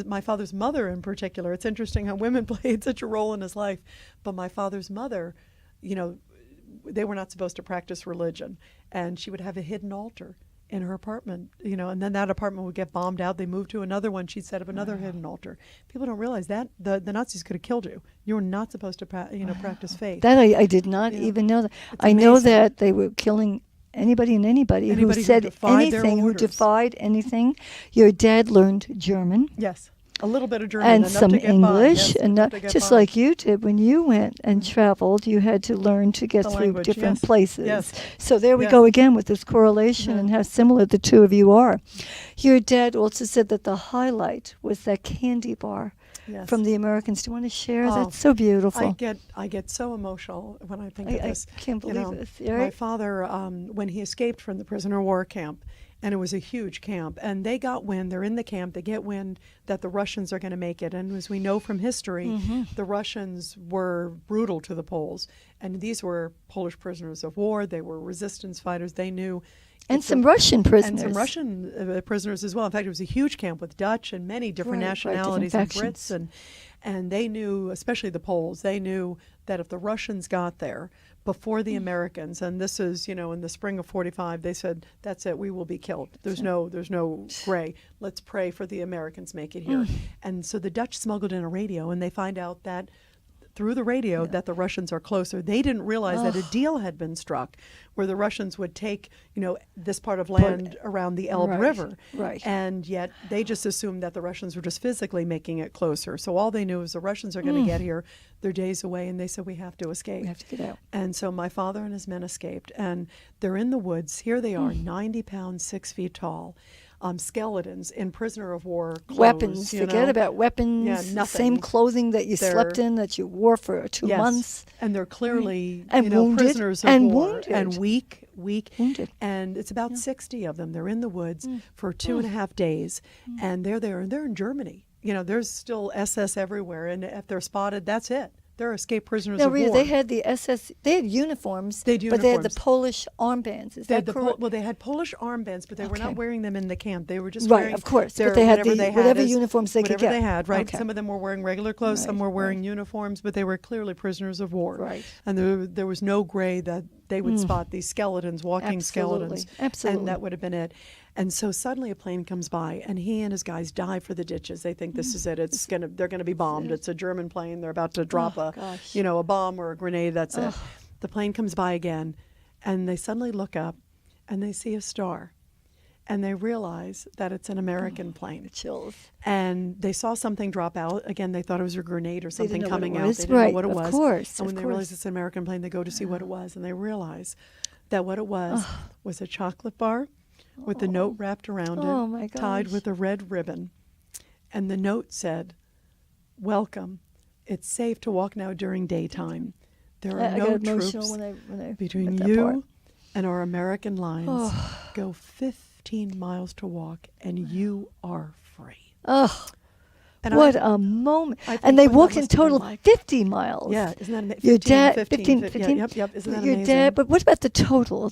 my father's mother in particular, it's interesting how women played such a role in his life. But my father's mother, they were not supposed to practice religion. And she would have a hidden altar in her apartment, and then that apartment would get bombed out. They moved to another one. She'd set up another hidden altar. People don't realize that the Nazis could have killed you. You were not supposed to practice faith. That I did not even know that. I know that they were killing anybody who said anything, who defied anything. Your dad learned German. Yes. A little bit of German and enough some to get English, by. Yes, and just like you did when you went and traveled, you had to learn to get the through language, different yes. places. Yes. So there we go again with this correlation and how similar the two of you are. Your dad also said that the highlight was that candy bar from the Americans. Do you want to share? That's so beautiful. I get so emotional when I think of this. I can't believe this. Right? My father, when he escaped from the prisoner of war camp, and it was a huge camp, and they got wind, they're in the camp, they get wind that the Russians are going to make it. And as we know from history, the Russians were brutal to the Poles. And these were Polish prisoners of war. They were resistance fighters. They knew. And some Russian prisoners. And some Russian prisoners as well. In fact, it was a huge camp with Dutch and many different nationalities and Brits. And they knew, especially the Poles, they knew that if the Russians got there before the Americans, and this is, in the spring of 45, they said, that's it, we will be killed. There's no gray. Let's pray for the Americans make it here. And so the Dutch smuggled in a radio, and they find out that through the radio that the Russians are closer. They didn't realize that a deal had been struck where the Russians would take, this part of land around the Elbe River. Right. And yet they just assumed that the Russians were just physically making it closer. So all they knew is the Russians are going to get here. They're days away, and they said, we have to escape. We have to get out. And so my father and his men escaped, and they're in the woods. Here they are, 90 pounds, 6 feet tall. Skeletons in prisoner of war clothes. Weapons. Forget about weapons. Yeah, nothing. Same clothing that you slept in, that you wore for 2 months. And they're clearly wounded, prisoners of and war. Wounded. And weak. Wounded. And it's about 60 of them. They're in the woods for 2.5 days. And they're there. And they're in Germany. There's still SS everywhere. And if they're spotted, that's it. They're escaped prisoners of war. They had the SS. They had uniforms. But they had the Polish armbands. Is that correct? Well, they had Polish armbands, but they were not wearing them in the camp. They were just right, wearing, of course. But they had whatever uniforms they could get. Whatever they had, right? Okay. Some of them were wearing regular clothes. Some were wearing uniforms, but they were clearly prisoners of war. Right. And there was no gray that they would spot these skeletons, walking skeletons. Absolutely. And that would have been it. And so suddenly a plane comes by, and he and his guys dive for the ditches. They think this is it. They're gonna be bombed. It's a German plane. They're about to drop a bomb or a grenade. That's it. The plane comes by again, and they suddenly look up, and they see a star, and they realize that it's an American plane. Chills. And they saw something drop out. Again, they thought it was a grenade or something coming out. They didn't know what it was. Of course. And when they realize it's an American plane, they go to see what it was, and they realize that what it was a chocolate bar with the note wrapped around it, tied with a red ribbon. And the note said, "Welcome. It's safe to walk now during daytime. There are no troops between you and our American lines. Go 15 miles to walk, and you are free." And what a moment. And they walked in total 50 miles. Yeah, isn't that amazing? Your dad, 15. Yep. Isn't that your amazing? dad, but what about the total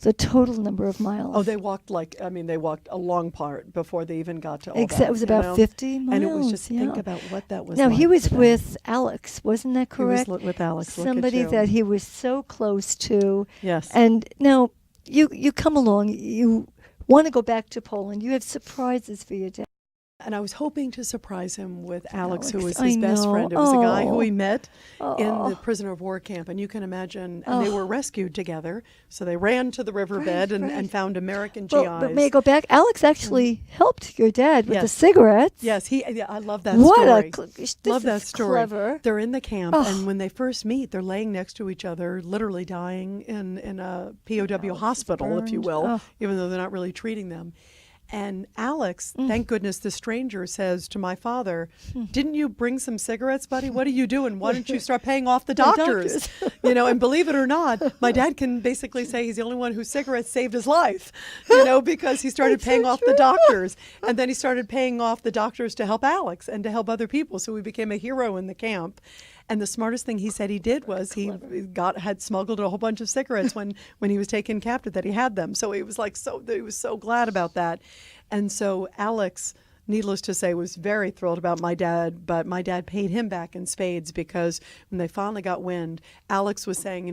number of miles? Oh, they walked they walked a long part before they even got to all that. It was about 50 miles. And it was just, think about what that was Now, like. he was with Alex, wasn't that correct? He was with Alex. Somebody that he was so close to. Yes. And now, you come along, you want to go back to Poland. You have surprises for your dad. And I was hoping to surprise him with Alex, who was his best friend. It was a guy who he met in the prisoner of war camp. And you can imagine, and they were rescued together. So they ran to the riverbed and found American GIs. But may I go back? Alex actually helped your dad with the cigarettes. Yes, I love that story. Love that story. Clever. They're in the camp, and when they first meet, they're laying next to each other, literally dying in a POW hospital, if you will, even though they're not really treating them. And Alex, thank goodness, the stranger says to my father, "Didn't you bring some cigarettes, buddy? What are you doing? Why don't you start paying off the doctors?" And believe it or not, my dad can basically say he's the only one whose cigarettes saved his life, because he started paying off the doctors. And then he started paying off the doctors to help Alex and to help other people. So he became a hero in the camp. And the smartest thing he said he did was he had smuggled a whole bunch of cigarettes when he was taken captive, that he had them. So he was he was so glad about that. And so Alex, needless to say, was very thrilled about my dad, but my dad paid him back in spades, because when they finally got wind, Alex was saying, he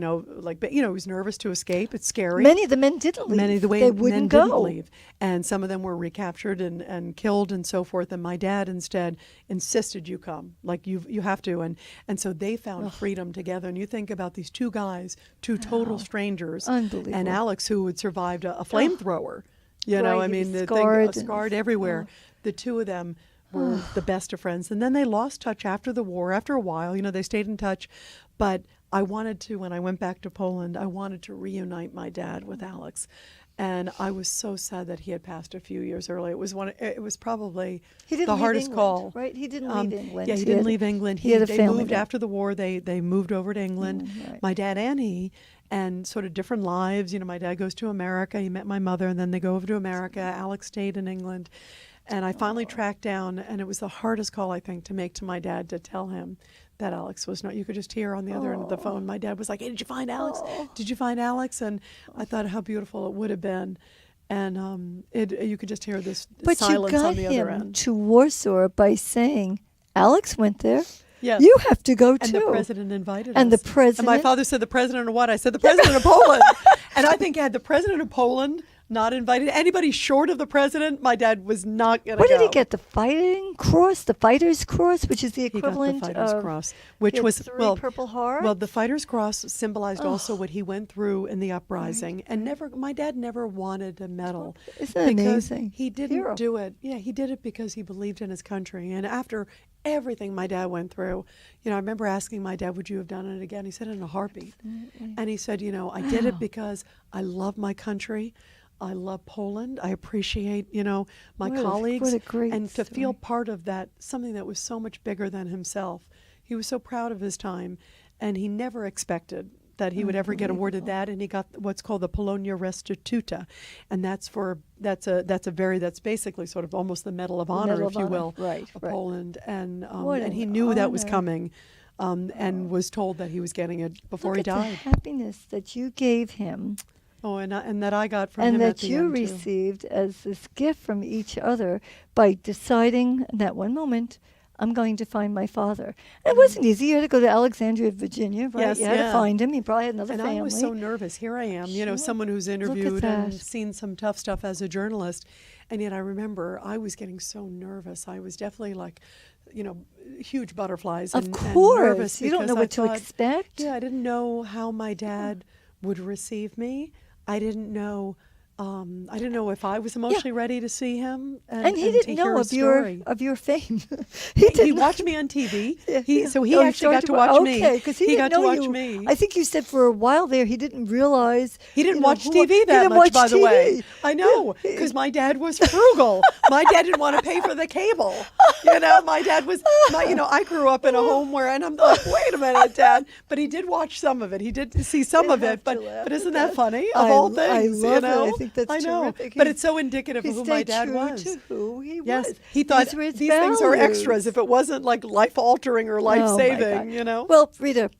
was nervous to escape. It's scary. Many of the men didn't leave. Many of the they wouldn't go. didn't leave. And some of them were recaptured and killed and so forth. And my dad instead insisted, you come, like you have to. And so they found freedom together. And you think about these two guys, two total strangers. Unbelievable. And Alex, who had survived a flamethrower. Scarred, scarred everywhere. The two of them were the best of friends. And then they lost touch after the war. After a while, they stayed in touch. But I wanted to, when I went back to Poland, I wanted to reunite my dad with Alex. And I was so sad that he had passed a few years early. It was probably the hardest call. Right? He didn't leave England. Yeah, he didn't leave England. He had a they family moved there. after the war. They moved over to England. Right. My dad and he, and sort of different lives. My dad goes to America. He met my mother, and then they go over to America. Alex stayed in England. And I finally tracked down, and it was the hardest call, I think, to make to my dad, to tell him that Alex was not. You could just hear on the other end of the phone, my dad was like, "Hey, did you find Alex? Did you find Alex?" And I thought how beautiful it would have been. And you could just hear this silence on the other end. But you got him to Warsaw by saying, "Alex went there. Yes. You have to go too." And the president invited us. And the president. And my father said, "The president of what?" I said, "The president of Poland." And I think had the president of Poland not invited anybody short of the president, my dad was not going to go. What did he get? The fighting cross, the fighter's cross, which is the equivalent he got the fighter's of cross, which was three Purple Hearts. Well, the fighter's cross symbolized also what he went through in the uprising, and my dad never wanted a medal. Isn't that because amazing? He didn't do it. Yeah, he did it because he believed in his country, and after everything my dad went through, I remember asking my dad, "Would you have done it again?" He said, "In a heartbeat." And he said, "I did it because I love my country. I love Poland. I appreciate, my colleagues." What a great and to story. feel part of that, something that was so much bigger than himself. He was so proud of his time, and he never expected that he would ever get awarded that. And he got what's called the Polonia Restituta, and that's basically sort of almost the Medal of Honor, if you will, of Poland. And he knew that was coming, and was told that he was getting it before he died. The happiness that you gave him. Oh, and that I got from him And at that the you end, too. received as this gift from each other by deciding in that one moment, I'm going to find my father. And it wasn't easy. You had to go to Alexandria, Virginia, right? Yes, you had to find him. He probably had another family. And I was so nervous. Here I am, someone who's interviewed and seen some tough stuff as a journalist. And yet I remember I was getting so nervous. I was definitely like, huge butterflies. Of and course. nervous You don't know what to expect. Yeah, I didn't know how my dad would receive me. I didn't know if I was emotionally ready to see him, and he to didn't hear know his of your fame. He watched me on TV. So he actually got to watch me. Okay, because he got didn't to know watch you. me. I think you said for a while there he didn't realize. He didn't watch TV that much, by the way. I know, because my dad was frugal. My dad didn't want to pay for the cable. My dad was, I grew up in a home where, and I'm like, wait a minute, Dad. But he did watch some of it. He did see some of it. But isn't that funny? Of all things, I love it. I think that's terrific. But it's so indicative of who my dad was. To who he yes, was. He thought these things are extras if it wasn't like life-altering or life-saving, Well, Rita,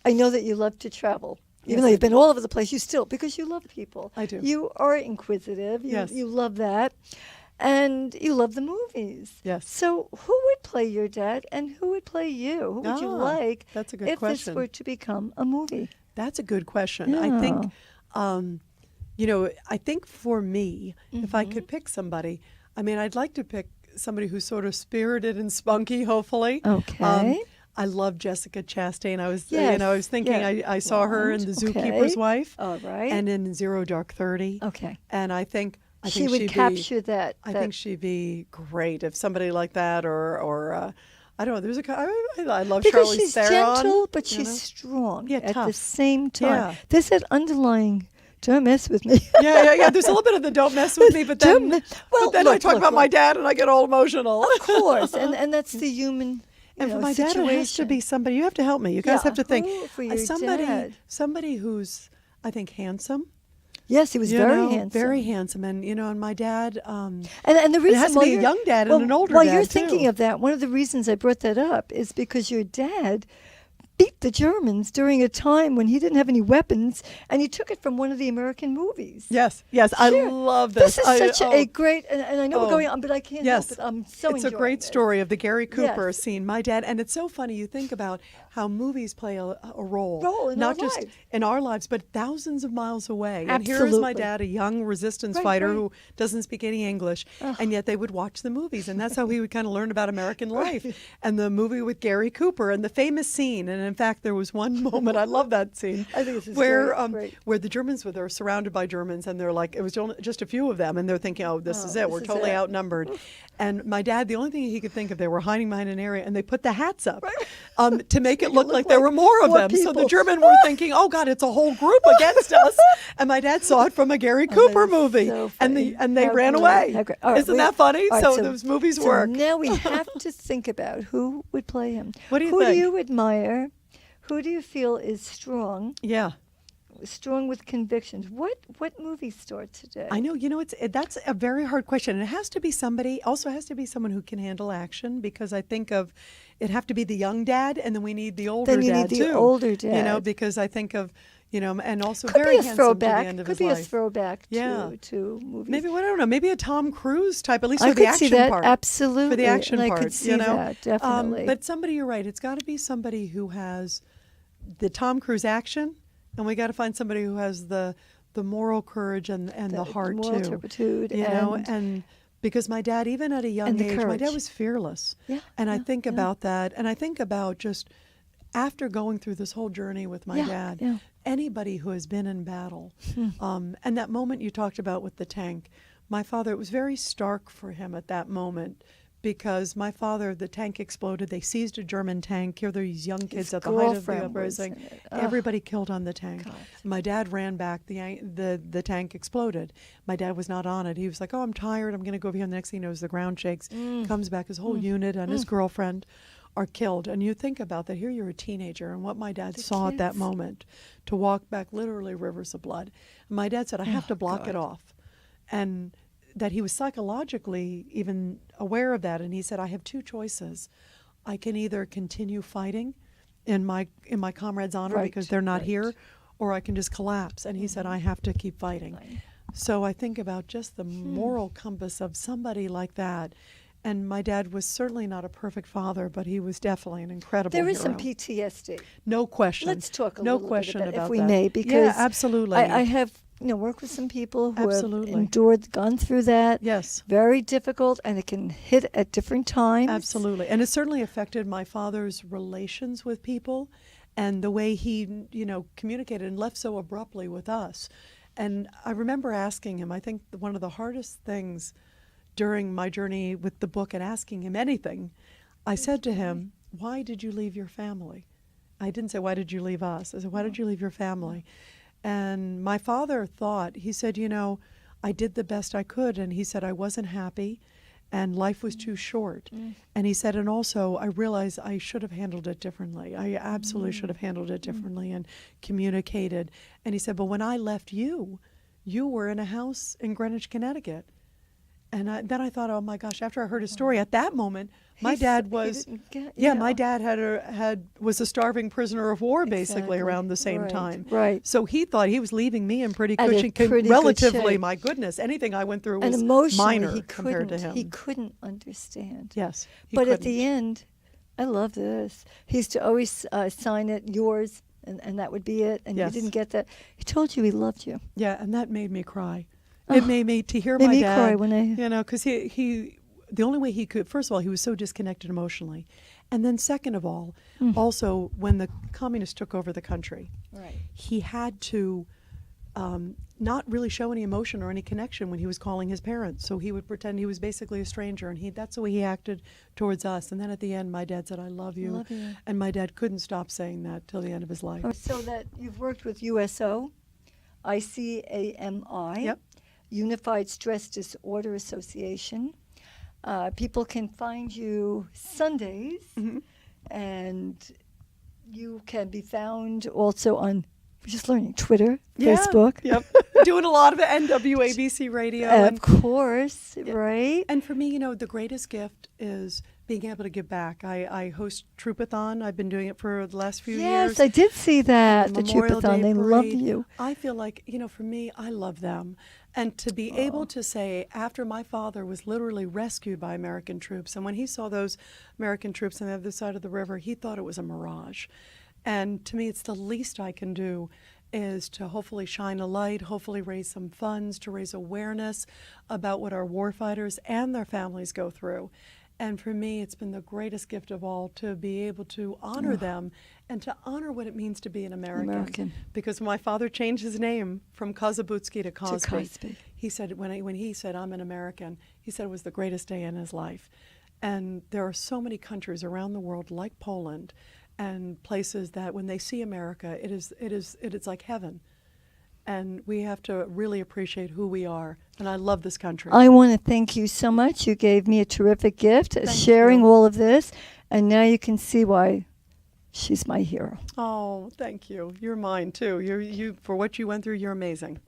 I know that you love to travel. Even though you've been all over the place, because you love people. I do. You are inquisitive. Yes. You love that. And you love the movies. Yes. So who would play your dad and who would play you? Who would you like that's a good if question. this were to become a movie? That's a good question. Yeah. I think, I think for me, if I could pick somebody, I'd like to pick somebody who's sort of spirited and spunky, hopefully. Okay. I love Jessica Chastain. I was, Yes, I was thinking I saw her in The Zookeeper's Wife. All right. And in Zero Dark 30. Okay. And I think she would capture that. I think she'd be great if somebody like that, or I don't know. There's I love because Charlize she's Theron. gentle, but she's strong Yeah, at tough. the same time. Yeah. There's that underlying don't mess with me. Yeah. There's a little bit of the don't mess with me, but then, I look, talk about my look. dad and I get all emotional. Of course, and that's the human. And for my situation. dad, it has to be somebody. You have to help me. You guys have to think. Who for your somebody, dad? somebody who's, I think, handsome. Yes, he was very handsome. Very handsome, and my dad. And the reason it has to be a young dad and an older dad While you're too. thinking of that, one of the reasons I brought that up is because your dad beat the Germans during a time when he didn't have any weapons, and he took it from one of the American movies. Yes, I love this. This is such a great, and I know we're going on, but I can't help it. I'm so It's a enjoying great this. story of the Gary Cooper Yes. scene. My dad, and it's so funny. You think about how movies play a role in not our just lives. in our lives, but thousands of miles away. And here is my Absolutely. dad, a young resistance Right, fighter right. who doesn't speak any English, and yet they would watch the movies, and that's how he would kind of learn about American life. And the movie with Gary Cooper and the famous scene, and in fact, there was one moment I love that scene I think this is where great. where the Germans they're surrounded by Germans, and they're like, it was just a few of them, and they're thinking, oh, this is it, we're is totally it. outnumbered. And my dad, the only thing he could think of, they were hiding behind an area, and they put the hats up to make it look like there were more of them. So the people. German were thinking, oh God, it's a whole group against us. And my dad saw it from a Gary Cooper that is movie, so and funny. they How ran great. away. How great. All right, Isn't that funny? all right, So those movies work. Now we have to think about who would play him. What do you who think? do you admire? Who do you feel is strong with convictions? What movie star today? I know, that's a very hard question. It has to be somebody, also has to be someone who can handle action, because I think of, it have to be the young dad, and then we need the older Then you dad need the too. older dad. Because I think of, and also Could very be a handsome throwback. to the end of Could his be life. a throwback Yeah. to movies. Maybe, I don't know, maybe a Tom Cruise type, at least I for the could see action that, part. absolutely. For the action and part, I could see that, definitely. But somebody, you're right, it's got to be somebody who has the Tom Cruise action, and we got to find somebody who has the moral courage and the heart moral too. turpitude, and because my dad, even at a young the age, my dad courage. was fearless. Yeah, And I yeah, think yeah. about that, and I think about just after going through this whole journey with my dad, yeah. anybody who has been in battle, and that moment you talked about with the tank, my father, it was very stark for him at that moment, because my father, the tank exploded. They seized a German tank. Here, these young kids at the height of the girlfriend was uprising. in it. Everybody killed on the tank. God. My dad ran back. The tank exploded. My dad was not on it. He was like, "Oh, I'm tired. I'm going to go over here." And the next thing he knows, the ground shakes. Comes back. His whole unit and his girlfriend are killed. And you think about that. Here, you're a teenager, and what my dad saw at that kids. moment, to walk back literally rivers of blood. And my dad said, "I have to block it off," and that he was psychologically even aware of that, and he said, I have two choices. I can either continue fighting in my comrades' honor, because they're not here, or I can just collapse. And he said, I have to keep fighting. So I think about just the moral compass of somebody like that. And my dad was certainly not a perfect father, but he was definitely an incredible There hero. is some PTSD. No question. Let's talk a no little question bit about, about if we that. may, because yeah, absolutely. I have worked with some people who Absolutely. have endured, gone through that. Yes. Very difficult, and it can hit at different times. Absolutely. And it certainly affected my father's relations with people and the way he, communicated and left so abruptly with us. And I remember asking him, I think one of the hardest things during my journey with the book and asking him anything, I said to him, why did you leave your family? I didn't say, why did you leave us? I said, why did you leave your family? And my father thought, he said, I did the best I could. And he said, I wasn't happy and life was too short. And he said, and also I realized I should have handled it differently. I absolutely should have handled it differently and communicated. And he said, but when I left you were in a house in Greenwich, Connecticut. And then I thought, oh my gosh, after I heard his story, at that moment, my dad was, my dad was a starving prisoner of war, basically, around the same time. Right. So he thought he was leaving me in pretty At a good pretty relatively, good shape. my goodness, anything I went through And was emotionally, minor he compared to couldn't. him. He couldn't understand. Yes. But at the end, I love this. He used to always sign it, yours, and that would be it. And Yes. you didn't get that. He told you he loved you. Yeah, and that made me cry. It made me, to hear made my me dad, cry when I... because he, the only way he could, first of all, he was so disconnected emotionally. And then second of all, also when the communists took over the country, he had to not really show any emotion or any connection when he was calling his parents. So he would pretend he was basically a stranger, and that's the way he acted towards us. And then at the end, my dad said, I love you. Love you. And my dad couldn't stop saying that till the end of his life. So that you've worked with USO. ICAMI, Yep. Unified Stress Disorder Association. People can find you Sundays, and you can be found also on, we're just learning, Twitter, Facebook. Yep. Doing a lot of NWABC radio. Of course, right? And for me, the greatest gift is being able to give back. I host Troopathon. I've been doing it for the last few years. Yes, I did see that, the Memorial Troopathon. Day They love parade. you. I feel like, for me, I love them. And to be able to say, after my father was literally rescued by American troops, and when he saw those American troops on the other side of the river, he thought it was a mirage. And to me, it's the least I can do is to hopefully shine a light, hopefully raise some funds, to raise awareness about what our warfighters and their families go through. And for me, it's been the greatest gift of all to be able to honor them and to honor what it means to be an American. Because when my father changed his name from Kozabutsky to Cosby, he said, when he said, I'm an American, he said it was the greatest day in his life. And there are so many countries around the world like Poland and places that when they see America, it is like heaven. And we have to really appreciate who we are. And I love this country. I want to thank you so much. You gave me a terrific gift, sharing all of this. And now you can see why she's my hero. Oh, thank you. You're mine, too. You for what you went through, you're amazing.